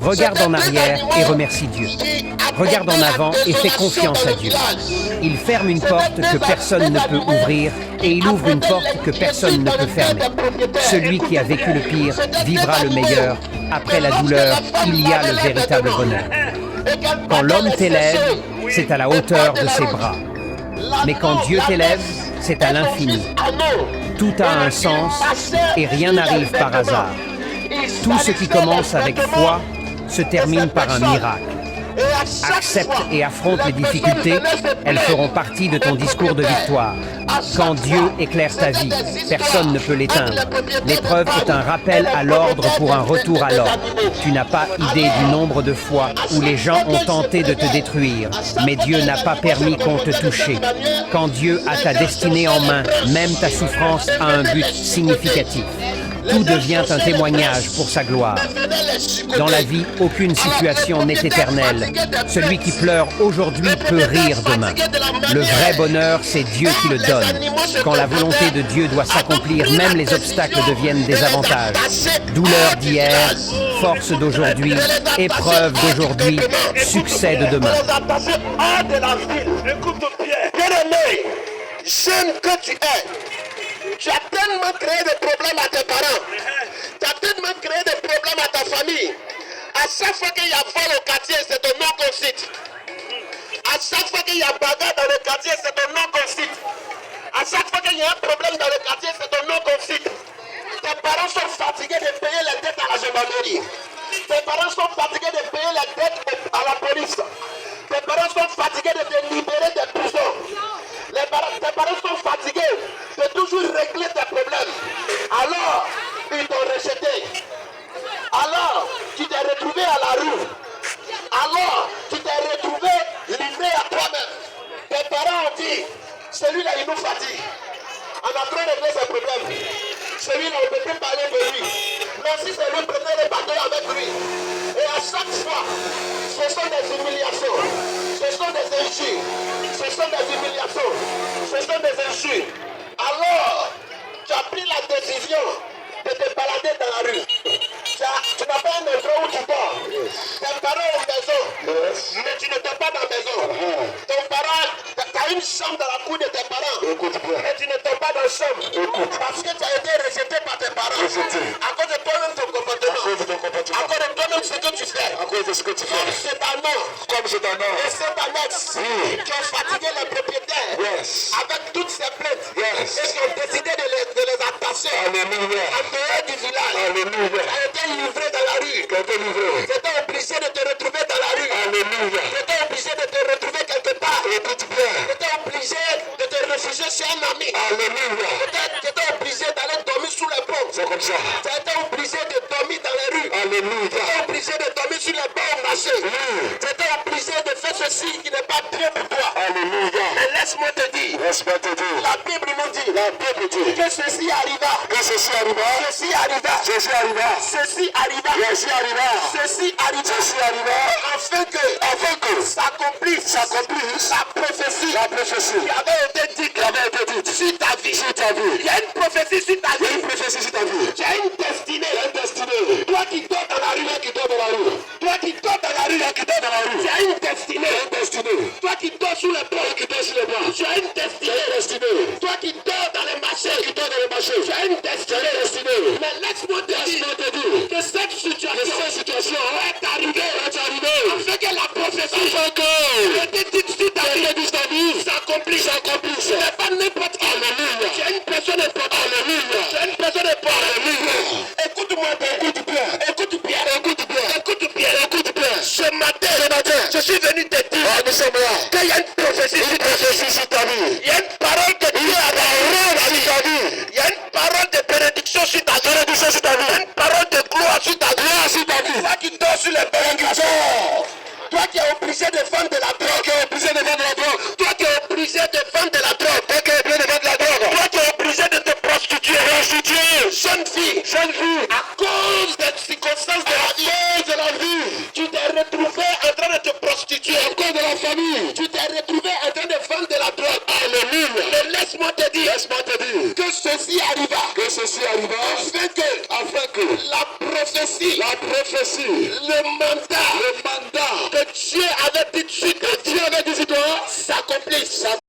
Regarde en arrière et remercie Dieu. Regarde en avant et fais confiance à Dieu. Il ferme une porte que personne ne peut ouvrir et il ouvre une porte que personne ne peut fermer. Celui qui a vécu le pire vivra le meilleur. Après la douleur, il y a le véritable bonheur. Quand l'homme t'élève, c'est à la hauteur de ses bras. Mais quand Dieu t'élève, c'est à l'infini. Tout a un sens et rien n'arrive par hasard. Tout ce qui commence avec foi se termine par un miracle. Accepte et affronte les difficultés, elles feront partie de ton discours de victoire. Quand Dieu éclaire ta vie, personne ne peut l'éteindre. L'épreuve est un rappel à l'ordre pour un retour à l'ordre. Tu n'as pas idée du nombre de fois où les gens ont tenté de te détruire, mais Dieu n'a pas permis qu'on te touche. Quand Dieu a ta destinée en main, même ta souffrance a un but significatif. Tout devient un témoignage pour sa gloire. Dans la vie, aucune situation n'est éternelle. Celui qui pleure aujourd'hui peut rire demain. Le vrai bonheur, c'est Dieu qui le donne. Quand la volonté de Dieu doit s'accomplir, même les obstacles deviennent des avantages. Douleur d'hier, force d'aujourd'hui, épreuve d'aujourd'hui, succès de demain. Jeune que tu es, tu as tellement créé des problèmes à tes parents. Tu as tellement créé des problèmes à ta famille. À chaque fois qu'il y a vol au quartier, c'est ton nom qu'on cite. À chaque fois qu'il y a bagarre dans le quartier, c'est ton nom qu'on cite. À chaque fois qu'il y a un problème dans le quartier, c'est ton nom qu'on cite. Tes parents sont fatigués de payer les dettes à la gendarmerie. Tes parents sont fatigués de payer les dettes à la police. Tes parents sont fatigués de te libérer des prisons. Tes parents sont fatigués de toujours régler tes problèmes. Alors, ils t'ont rejeté. Alors, tu t'es retrouvé à la rue. Alors, tu t'es retrouvé livré à toi-même. Tes parents ont dit, celui-là, il nous fatigue. On a trop réglé ses problèmes. Celui-là, on ne peut plus parler de lui. Mais si c'est lui, prenez les bateaux avec lui. Et à chaque fois, ce sont des humiliations. Ce sont des injures. Ce sont des humiliations. Ce sont des injures. Alors, tu as pris la décision de te balader dans la rue. Tu n'as pas un endroit où tu dors. Tes parents ont une maison, mais tu ne dors pas dans la maison. Ton parent, tu as une chambre dans la cour de tes parents, mais tu ne dors pas dans la chambre. Parce que tu as été rejeté par tes parents. À cause de toi-même ton comportement. À cause de toi-même ce que tu fais. Comme c'est un nom. Et c'est un ex qui ont fatigué les propriétaires avec toutes ces plaintes. Et qui ont décidé de les attacher en dehors du village. Tu as été livré dans la rue. Tu étais obligé de te retrouver dans la rue. Tu étais obligé de te retrouver quelque part. Tu étais obligé de te réfugier chez un ami. Tu étais obligé d'aller dormir sous les ponts. C'est comme ça. Tu étais obligé de dormir dans les rues. Tu étais obligé de dormir sur les bancs au marché. Tu étais obligé de faire ceci qui n'est pas bien pour toi. Mais laisse-moi te dire. La Bible nous dit que ceci arriva. Ceci arriva. Afin que s'accomplisse la prophétie qui avait été dite sur ta vie. Il y a une prophétie sur ta vie. Tu as une destinée. Toi qui dors dans la rue. Toi qui dors dans la rue. Tu as une destinée. Toi qui dors sous les ponts. Tu as une destinée. Toi qui dors dans les marchés. Tu as une destinée. Mais laisse-moi te dire que cette situation est arrivée afin que la prophétie qui était dite sur ta vie s'accomplisse. Ce n'est pas n'importe qui. Tu es une personne importante. Écoute-moi bien. Ce matin, je suis venu te dire qu'il y a une prophétie sur ta vie. Il y a une parole de Dieu à ta vie. Il y a une parole de bénédiction sur ta vie. Il y a une parole de gloire sur ta vie. Toi qui dors sur les bancs. Toi qui es obligé de vendre de la drogue. Toi qui es obligé de vendre de la drogue. Toi qui es obligé de te prostituer. Jeune fille. À cause des circonstances de la vie. Tu t'es retrouvé en train de te prostituer. À cause de la famille. Tu t'es retrouvé en train de vendre de la drogue. Alléluia. Mais laisse-moi te dire que ceci arriva. Afin que la prophétie prophétie, le mandat que Dieu avait dit de suite, s'accomplisse.